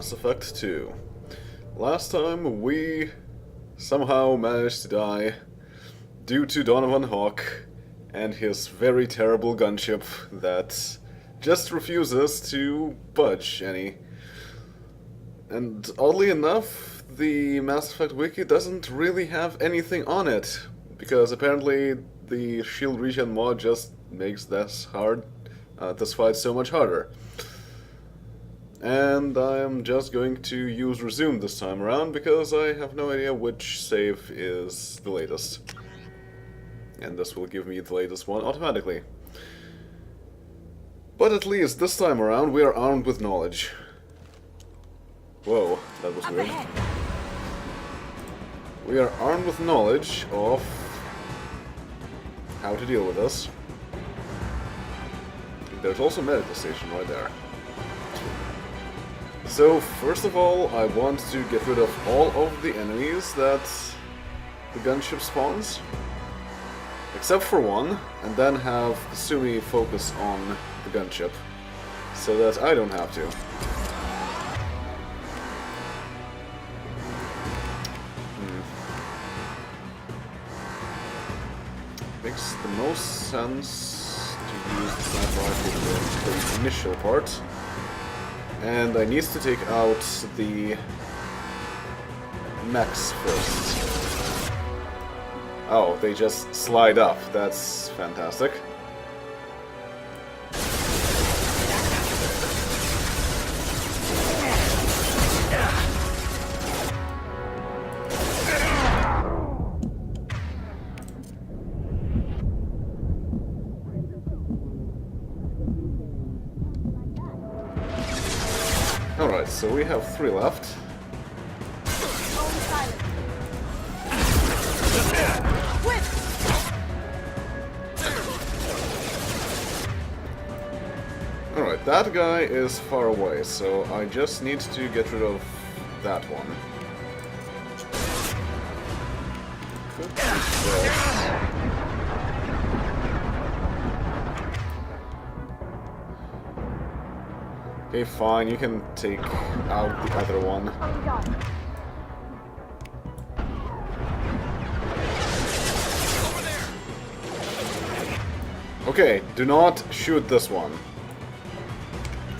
Mass Effect 2. Last time we somehow managed to die due to Donovan Hawk and his very terrible gunship that just refuses to budge any. And oddly enough, the Mass Effect wiki doesn't really have anything on it, because apparently the shield regen mod just makes this fight so much harder. And I am just going to use resume this time around, because I have no idea which save is the latest. And this will give me the latest one automatically. But at least this time around we are armed with knowledge. Whoa, that was weird. We are armed with knowledge of how to deal with this. There's also a medical station right there. So, first of all, I want to get rid of all of the enemies that the gunship spawns, except for one, and then have Kasumi focus on the gunship, so that I don't have to. Makes the most sense to use the sniper rifle for the initial part. And I need to take out the mechs first. Oh, they just slide up. That's fantastic. Alright, so we have 3 left. Alright, that guy is far away, so I just need to get rid of that one. Could be this. Okay, fine, you can take out the other one. Okay, do not shoot this one.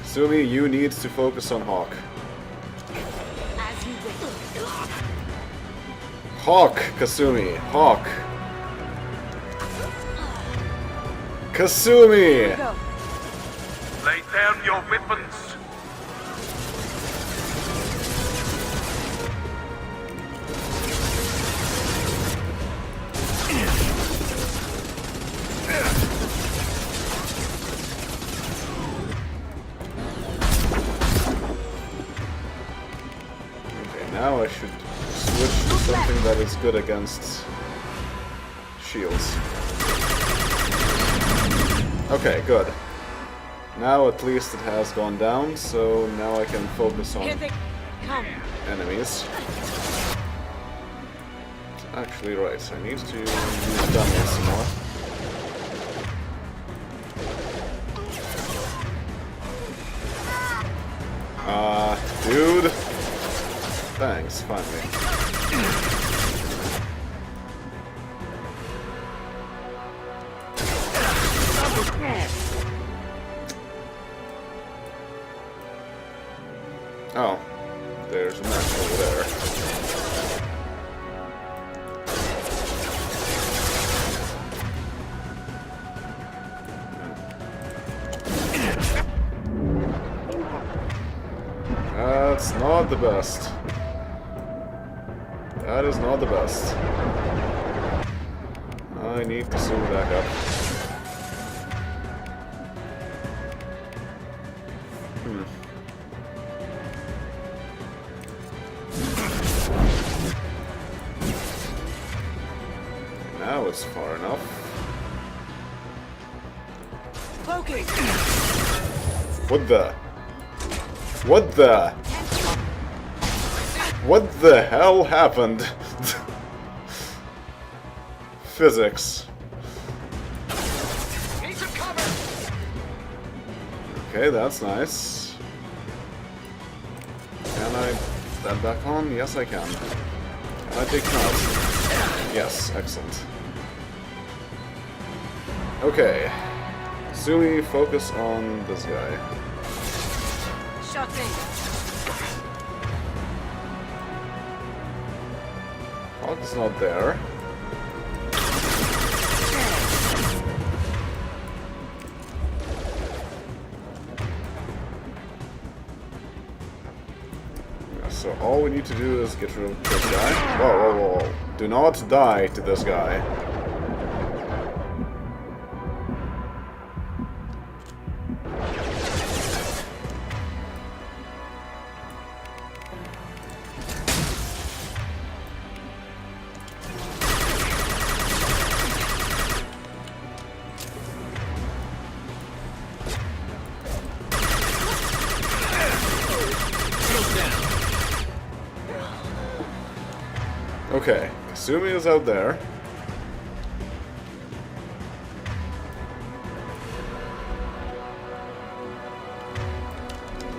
Kasumi, you need to focus on Hawk. Hawk, Kasumi, Hawk. Kasumi! Lay down your weapons! Okay, now I should switch to something that is good against shields. Okay, good. Now at least it has gone down, so now I can focus on enemies. Actually, right, I need to use dummies some more. Dude! Thanks, finally. Oh, there's a mech over there. That's not the best. That is not the best. I need to zoom back up. Now it's far enough. Focus. What the? What the? What the hell happened? Physics. Need some cover. Okay, that's nice. that back on? Yes, I can. Can I take him out? Yes, excellent. Okay. Sumi, focus on this guy. Shot in. Hog's not there. So all we need to do is get rid of this guy. Whoa, whoa, whoa, whoa. Do not die to this guy. Okay, Kasumi is out there.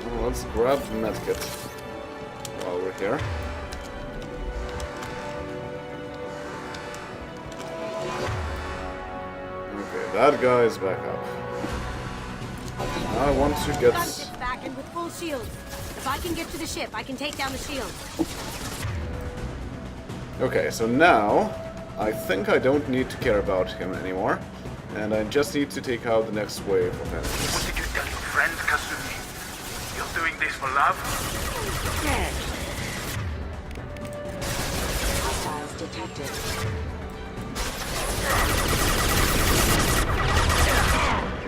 Well, let's grab the medkit while we're here. Okay, that guy is back up. Now I want to get... Gunship's back and with full shields. If I can get to the ship, I can take down the shield. Okay, so now I think I don't need to care about him anymore, and I just need to take out the next wave of enemies. What did you tell your friend, Kasumi? You're doing this for love? Hostiles detected.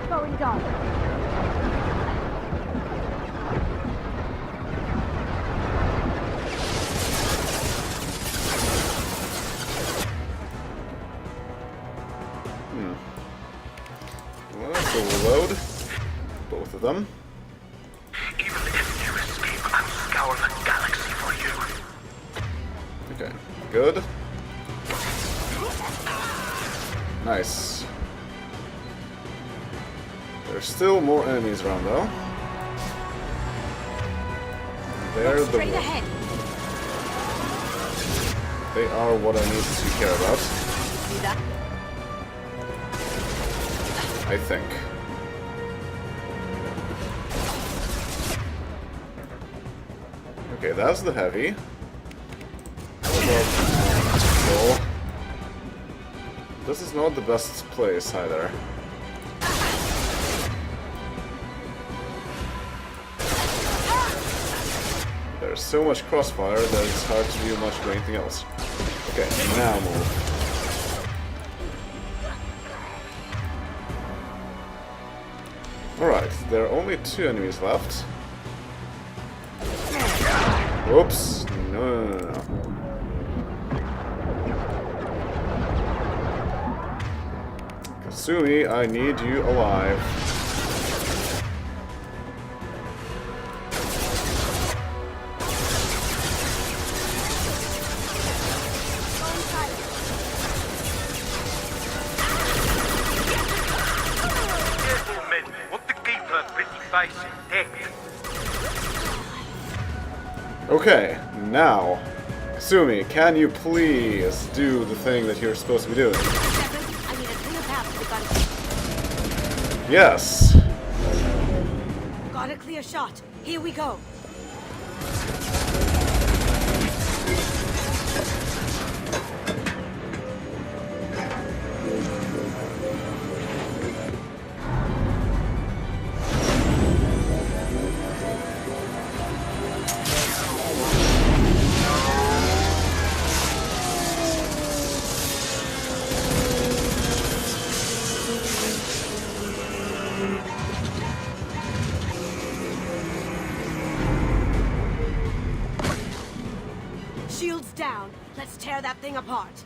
Going down. Let's overload both of them. Even if you escape, I'll scour the galaxy for you. Okay, good. Nice. There's still more enemies around though. They're the Straight ahead. They are what I need to care about. See that? I think. Okay, that's the heavy. Well, this is not the best place either. There's so much crossfire that it's hard to do much of anything else. Okay, now move. Alright, there are only 2 enemies left. Whoops. No. Kasumi, I need you alive. Okay, now, Kasumi, can you please do the thing that you're supposed to be doing? Shepard, I need a clear path to the gunship. Yes! Got a clear shot. Here we go. Shields down. Let's tear that thing apart.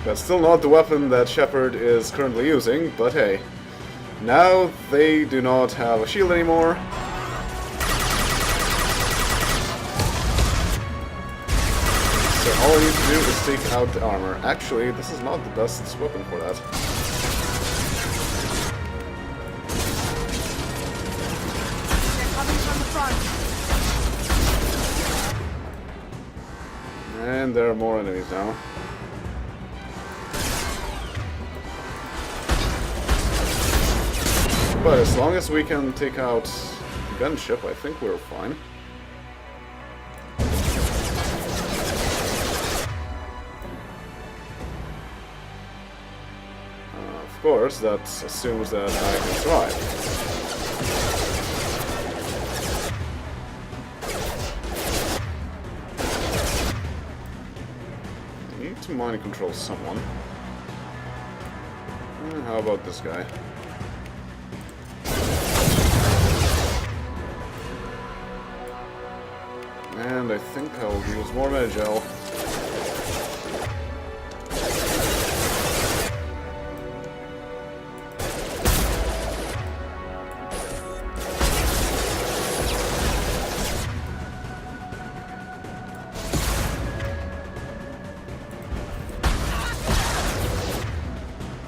That's still not the weapon that Shepard is currently using, but hey. Now they do not have a shield anymore. So all I need to do is take out the armor. Actually, this is not the best weapon for that. They're coming front. And there are more enemies now. But as long as we can take out the gunship, I think we're fine. Of course, that assumes that I can survive. I need to mind control someone. How about this guy? And I think I'll use more Gel.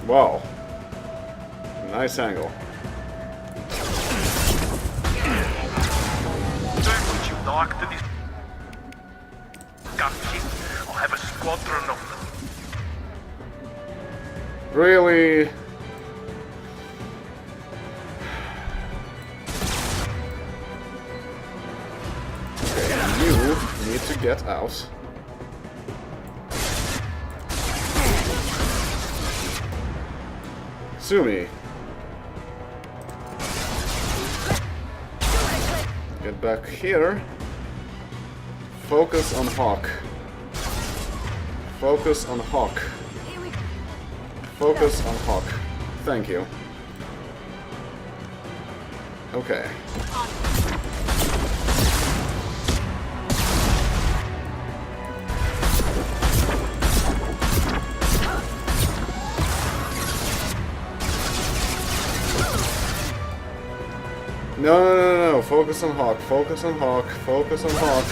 Wow. Nice angle. Don't you knock to this gunship? I'll have a squadron of them. Really? Okay, you need to get out. Sumi. Get back here. Focus on Hawk. Focus on Hawk. Focus on Hawk. Thank you. Okay. No. Focus on Hawk. Focus on Hawk. Focus on Hawk.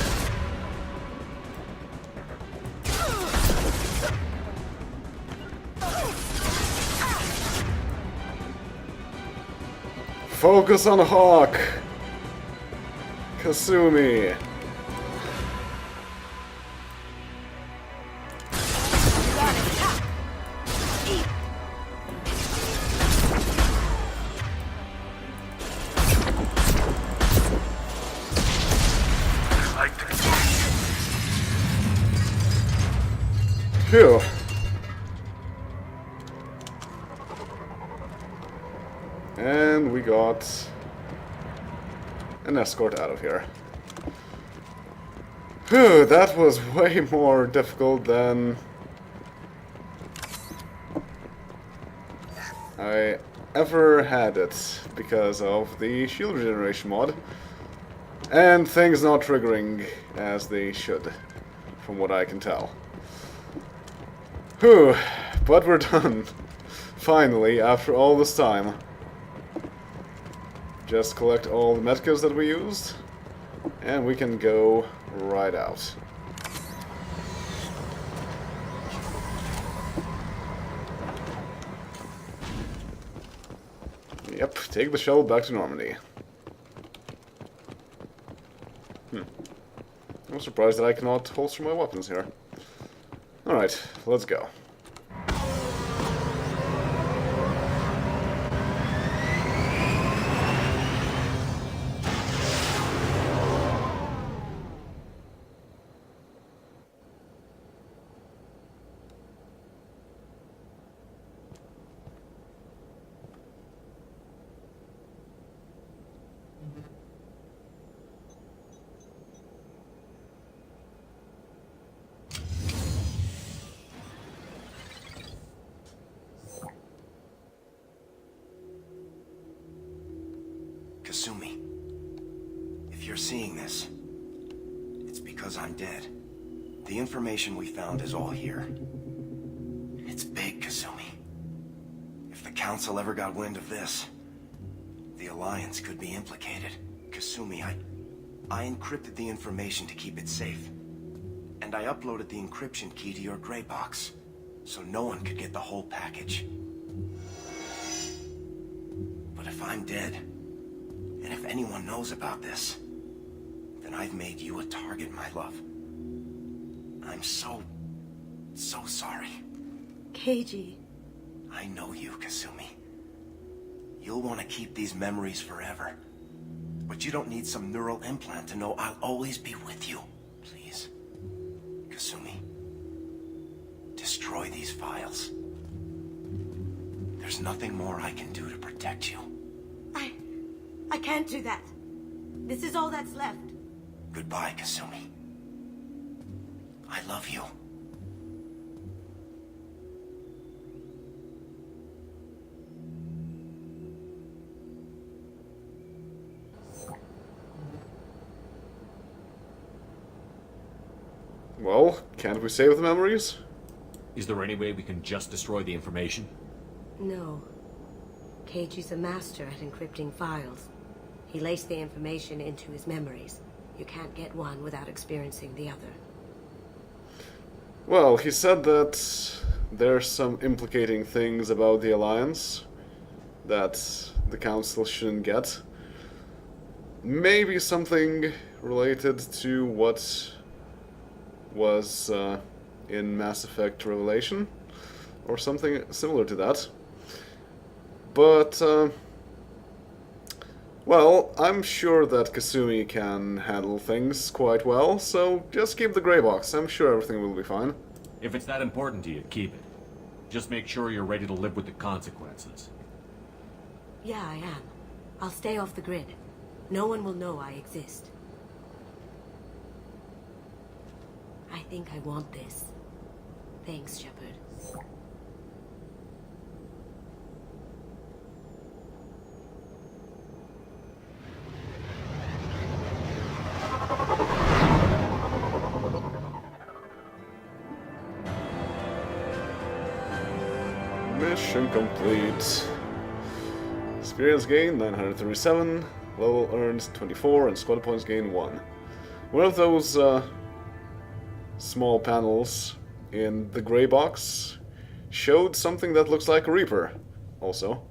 Focus on Hawk. Kasumi. Phew. And we got an escort out of here. Phew, that was way more difficult than I ever had it because of the shield regeneration mod. And things not triggering as they should, from what I can tell. Whew, but we're done. Finally, after all this time. Just collect all the medkits that we used, and we can go right out. Yep, take the shuttle back to Normandy. I'm surprised that I cannot holster my weapons here. Alright, let's go. Kasumi, if you're seeing this, it's because I'm dead. The information we found is all here. It's big, Kasumi. If the Council ever got wind of this, the Alliance could be implicated. Kasumi, I encrypted the information to keep it safe. And I uploaded the encryption key to your gray box, so no one could get the whole package. But if I'm dead, and if anyone knows about this, then I've made you a target, my love. I'm so sorry. Keiji. I know you, Kasumi. You'll want to keep these memories forever. But you don't need some neural implant to know I'll always be with you. Please, Kasumi, destroy these files. There's nothing more I can do to protect you. I can't do that. This is all that's left. Goodbye, Kasumi. I love you. Well, can't we save the memories? Is there any way we can just destroy the information? No. Keiji's a master at encrypting files. He laced the information into his memories. You can't get one without experiencing the other. Well, he said that there's some implicating things about the Alliance that the Council shouldn't get. Maybe something related to what was in Mass Effect Revelation, or something similar to that. But, well, I'm sure that Kasumi can handle things quite well, so just keep the gray box. I'm sure everything will be fine. If it's that important to you, keep it. Just make sure you're ready to live with the consequences. Yeah, I am. I'll stay off the grid. No one will know I exist. I think I want this. Thanks, Shepard. Mission complete. Experience gain 937, level earned 24, and squad points gain 1. One of those small panels in the gray box showed something that looks like a Reaper, also.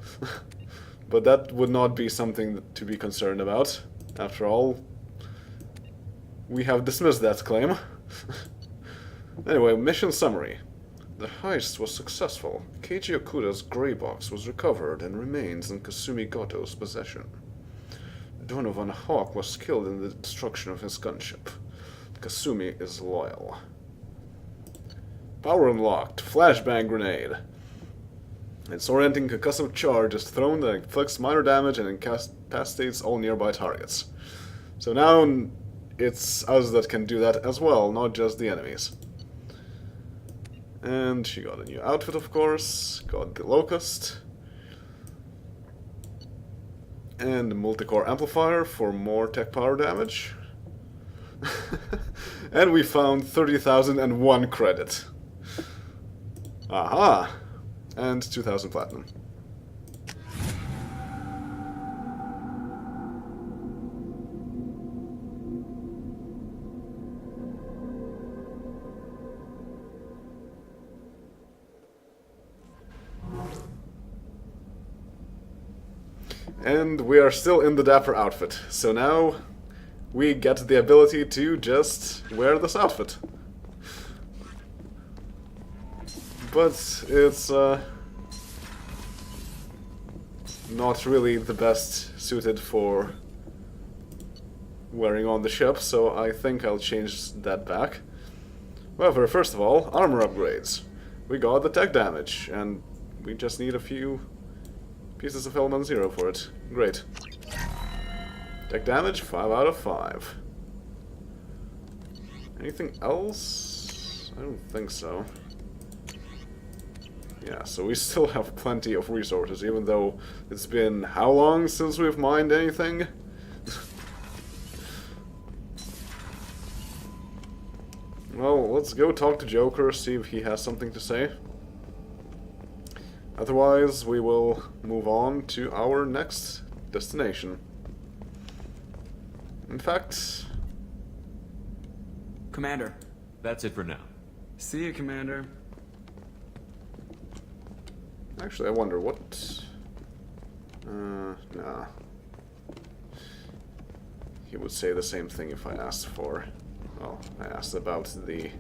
But that would not be something to be concerned about. After all, we have dismissed that claim. Anyway, mission summary. The heist was successful. Keiji Okuda's gray box was recovered and remains in Kasumi Goto's possession. Donovan Hawk was killed in the destruction of his gunship. Kasumi is loyal. Power unlocked. Flashbang grenade. Its orienting concussive charge is thrown that inflicts minor damage and incapacitates all nearby targets. So now it's us that can do that as well, not just the enemies. And she got a new outfit, of course. Got the Locust. And a multi-core amplifier for more tech power damage. And we found 30,001 credit. Aha! And 2,000 platinum. And we are still in the Dapper outfit, so now we get the ability to just wear this outfit. But it's not really the best suited for wearing on the ship, so I think I'll change that back. However, first of all, armor upgrades. We got the tech damage, and we just need a few pieces of element 0 for it. Great. Tech damage, 5 out of 5. Anything else? I don't think so. Yeah, so we still have plenty of resources, even though it's been how long since we've mined anything? Well, let's go talk to Joker, see if he has something to say. Otherwise, we will move on to our next destination. In fact... Commander. That's it for now. See you, Commander. Actually, I wonder what... nah. he would say the same thing if I asked for... Well, I asked about the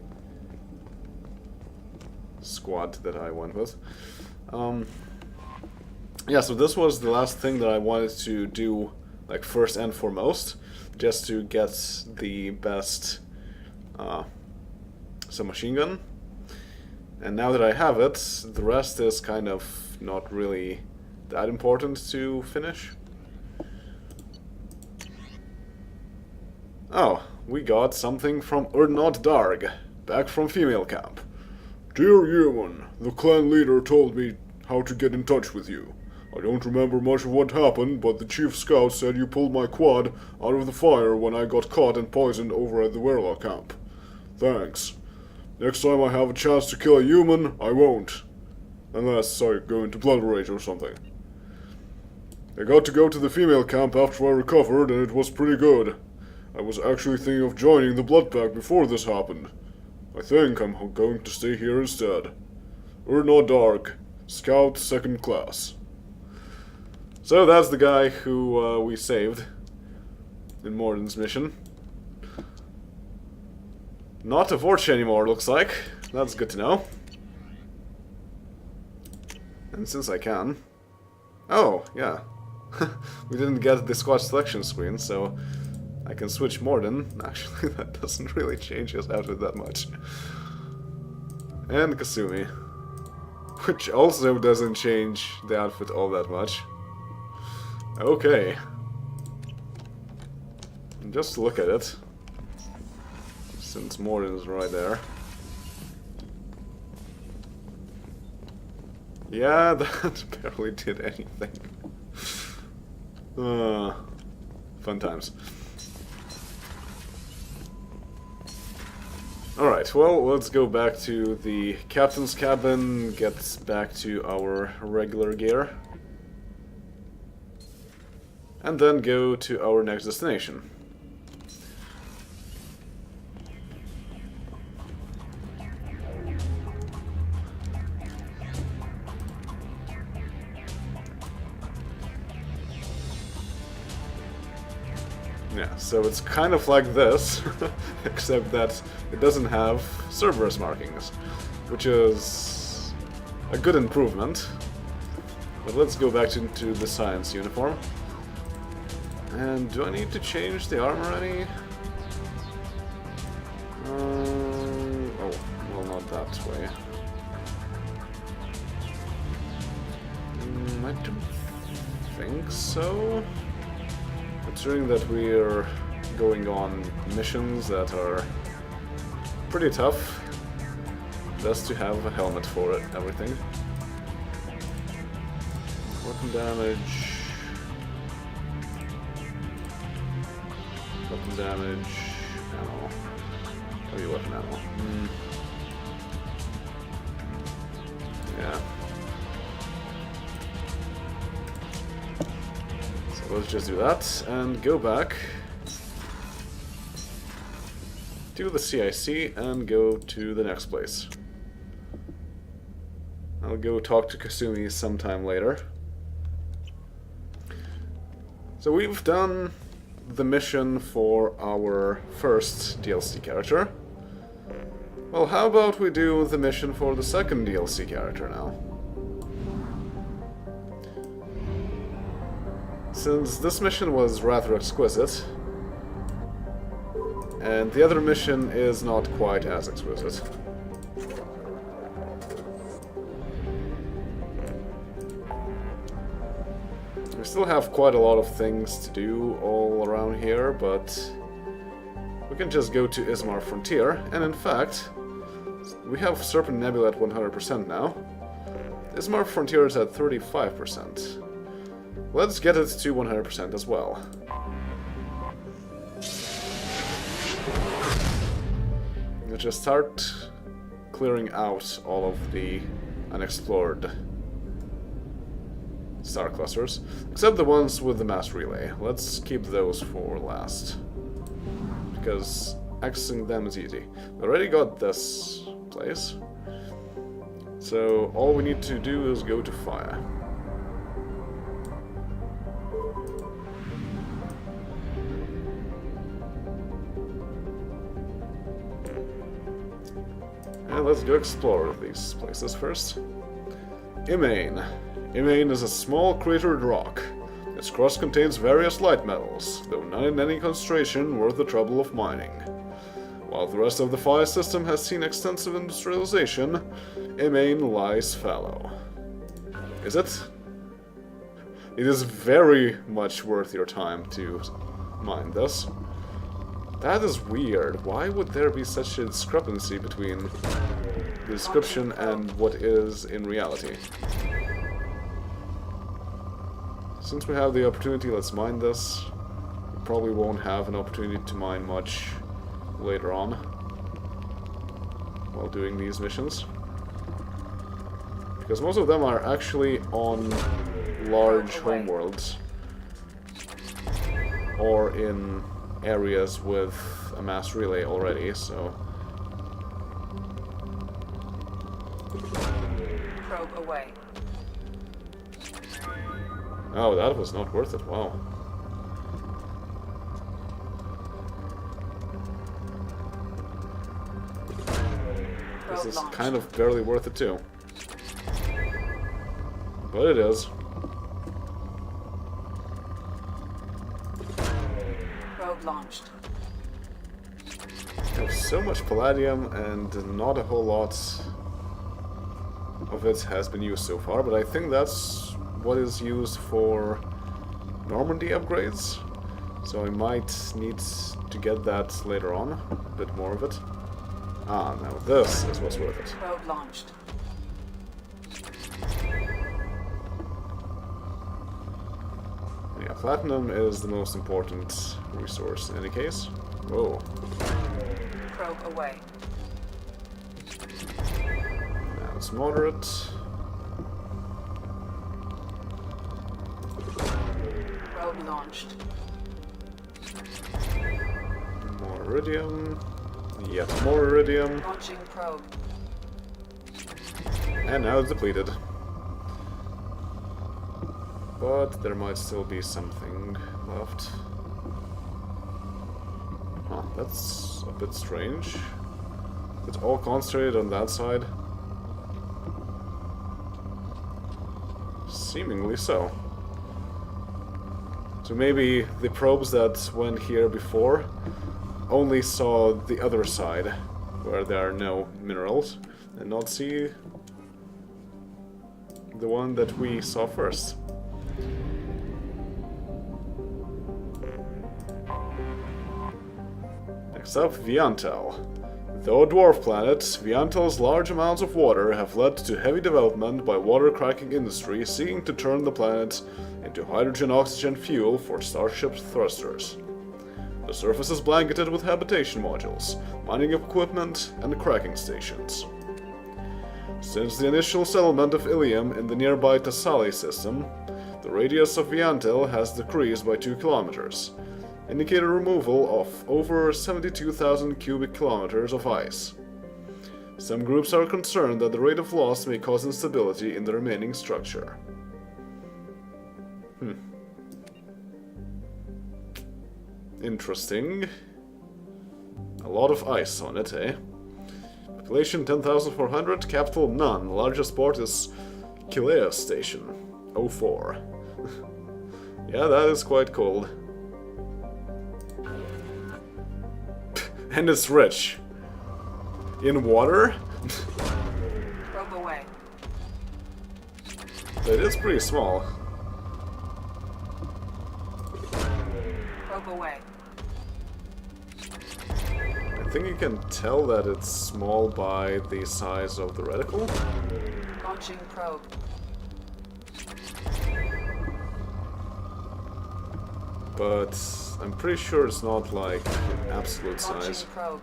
squad that I went with. Yeah, so this was the last thing that I wanted to do, like, first and foremost, just to get the best submachine gun. And now that I have it, the rest is kind of not really that important to finish. Oh, we got something from Urnot Darg, back from female camp. Dear Human, the clan leader told me how to get in touch with you. I don't remember much of what happened, but the chief scout said you pulled my quad out of the fire when I got caught and poisoned over at the Werla camp. Thanks. Next time I have a chance to kill a human, I won't. Unless I go into blood rage or something. I got to go to the female camp after I recovered, and it was pretty good. I was actually thinking of joining the blood pack before this happened. I think I'm going to stay here instead. Urnot Dark, Scout 2nd Class. So that's the guy who we saved in Morden's mission. Not a Vorch anymore, looks like. That's good to know. And since I can... Oh, yeah. We didn't get the squad selection screen, so I can switch Morden. Actually, that doesn't really change his outfit that much. And Kasumi. Which also doesn't change the outfit all that much. Okay. Just look at it. Since Morden is right there. Yeah, that barely did anything. Fun times. Alright, well, let's go back to the captain's cabin, get back to our regular gear. And then go to our next destination. Yeah, so it's kind of like this, except that it doesn't have Cerberus markings, which is a good improvement. But let's go back into the science uniform. And do I need to change the armor any? Oh, well, not that way. I don't think so. Considering that we're going on missions that are pretty tough, just to have a helmet for it, everything. Weapon damage. Weapon damage. Ammo. Heavy weapon ammo. Yeah. So let's just do that and go back to the CIC and go to the next place. I'll go talk to Kasumi sometime later. So we've done the mission for our first DLC character. Well, how about we do the mission for the second DLC character now? Since this mission was rather exquisite, and the other mission is not quite as exquisite. We still have quite a lot of things to do all around here, but we can just go to Ismar Frontier, and in fact, we have Serpent Nebula at 100% now. Ismar Frontier is at 35%. Let's get it to 100% as well. Let's just start clearing out all of the unexplored star clusters, except the ones with the mass relay. Let's keep those for last, because accessing them is easy. We already got this place, so all we need to do is go to fire. let's go explore these places first. Imane. Imane is a small cratered rock. Its crust contains various light metals, though none in any concentration worth the trouble of mining. While the rest of the Phi system has seen extensive industrialization, Imane lies fallow. Is it? It is very much worth your time to mine this. That is weird. Why would there be such a discrepancy between the description and what is in reality? Since we have the opportunity, let's mine this. We probably won't have an opportunity to mine much later on while doing these missions. Because most of them are actually on large homeworlds or in areas with a mass relay already, so... Probe away. Oh, that was not worth it, wow. This is kind of barely worth it too. But it is. Probe launched. I have so much palladium and not a whole lot of it has been used so far, but I think that's what is used for Normandy upgrades. So I might need to get that later on, a bit more of it. Ah, now this is what's worth it. Probe launched. Yeah, platinum is the most important resource in any case. Whoa. Probe away. Now it's moderate. Probe launched. More iridium. Yet more iridium. Launching probe. And now it's depleted. But there might still be something left. Huh, that's a bit strange. It's all concentrated on that side. Seemingly so. So maybe the probes that went here before only saw the other side, where there are no minerals, and not see the one that we saw first. Next up, Viantel. Though a dwarf planet, Viantel's large amounts of water have led to heavy development by water-cracking industry seeking to turn the planet into hydrogen-oxygen fuel for starship thrusters. The surface is blanketed with habitation modules, mining equipment, and cracking stations. Since the initial settlement of Ilium in the nearby Thessaly system, the radius of Viantel has decreased by 2 kilometers, indicating removal of over 72,000 cubic kilometers of ice. Some groups are concerned that the rate of loss may cause instability in the remaining structure. Interesting. A lot of ice on it, eh? Population 10,400, capital none. Largest port is Kilea Station, 04. Yeah, that is quite cold. And it's rich. In water? Probe away. It is pretty small. Probe away. I think you can tell that it's small by the size of the reticle. Launching probe. But I'm pretty sure it's not like an absolute Launching size. probe.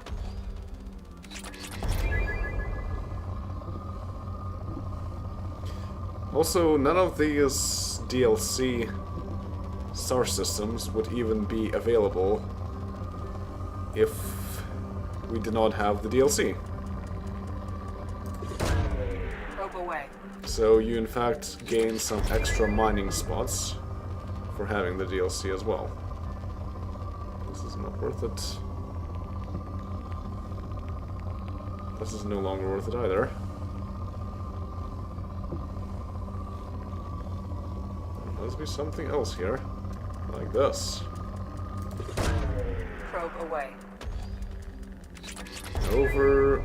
Also, none of these DLC star systems would even be available if we did not have the DLC. Probe away. So you in fact gain some extra mining spots for having the DLC as well. This is not worth it. This is no longer worth it either. There must be something else here. Like this. Probe away. Over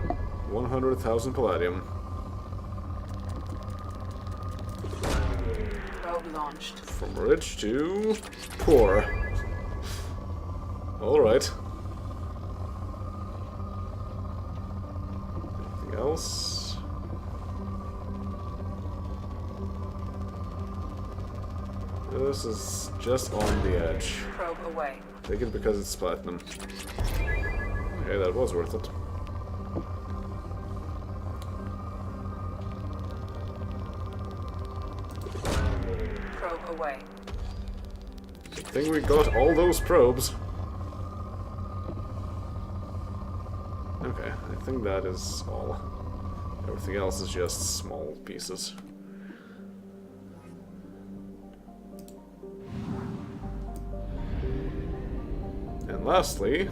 100,000 palladium. Probe launched. From rich to poor. Alright. Anything else? This is just on the edge. Probe away. Take it because it's platinum. Okay, that was worth it. Probe away. Good thing we got all those probes. Okay, I think that is all. Everything else is just small pieces. And lastly,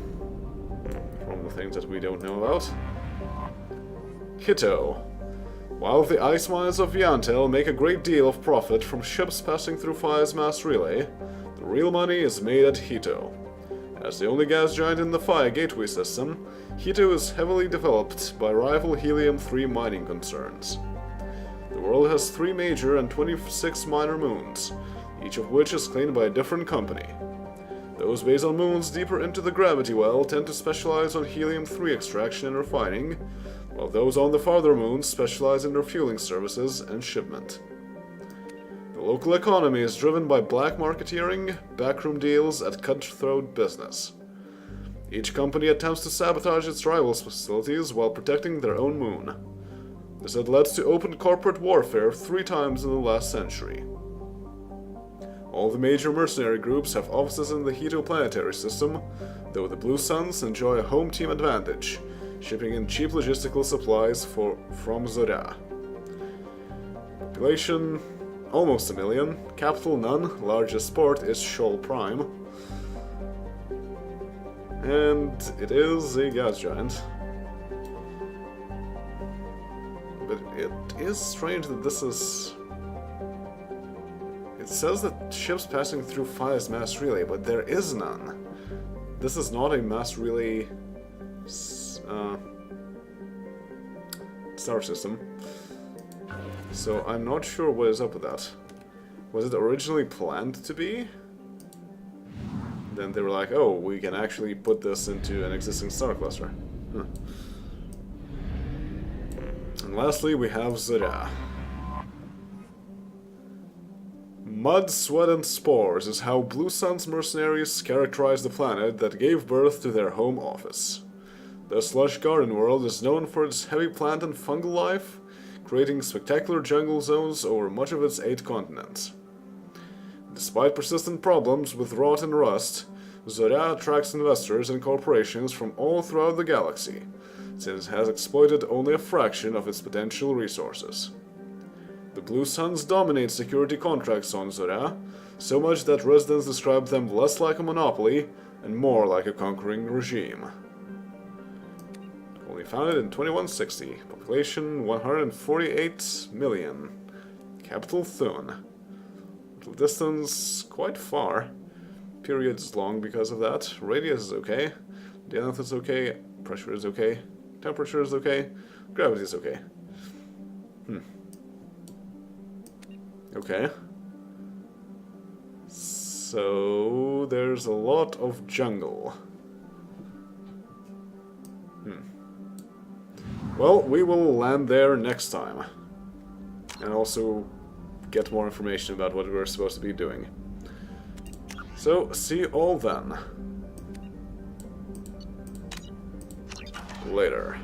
from the things that we don't know about, Hito. While the ice mines of Yantel make a great deal of profit from ships passing through Fire's mass relay, the real money is made at Hito. As the only gas giant in the Fire gateway system, Hito is heavily developed by rival Helium-3 mining concerns. The world has 3 major and 26 minor moons, each of which is claimed by a different company. Those based on moons deeper into the gravity well tend to specialize on helium-3 extraction and refining, while those on the farther moons specialize in refueling services and shipment. The local economy is driven by black marketeering, backroom deals, and cutthroat business. Each company attempts to sabotage its rivals' facilities while protecting their own moon. This had led to open corporate warfare 3 times in the last century. All the major mercenary groups have offices in the Hito planetary system, though the Blue Suns enjoy a home team advantage, shipping in cheap logistical supplies from Zora. Population almost 1 million, capital none, largest port is Shoal Prime. And it is a gas giant. But it is strange that this is... It says that ships passing through Fire's mass relay, but there is none. This is not a mass relay star system. So I'm not sure what is up with that. Was it originally planned to be? Then they were like, oh, we can actually put this into an existing star cluster. Huh. And lastly, we have Zora. Mud, sweat, and spores is how Blue Sun's mercenaries characterize the planet that gave birth to their home office. The slush garden world is known for its heavy plant and fungal life, creating spectacular jungle zones over much of its 8 continents. Despite persistent problems with rot and rust, Zora attracts investors and corporations from all throughout the galaxy, since it has exploited only a fraction of its potential resources. The Blue Suns dominate security contracts on Zora, so much that residents describe them less like a monopoly and more like a conquering regime. Only founded in 2160, population 148 million, capital Thun. Total distance quite far, period is long because of that, radius is okay, the length is okay, pressure is okay, temperature is okay, gravity is okay. Okay. So there's a lot of jungle. Well, we will land there next time. And also get more information about what we're supposed to be doing. So, see you all then. Later.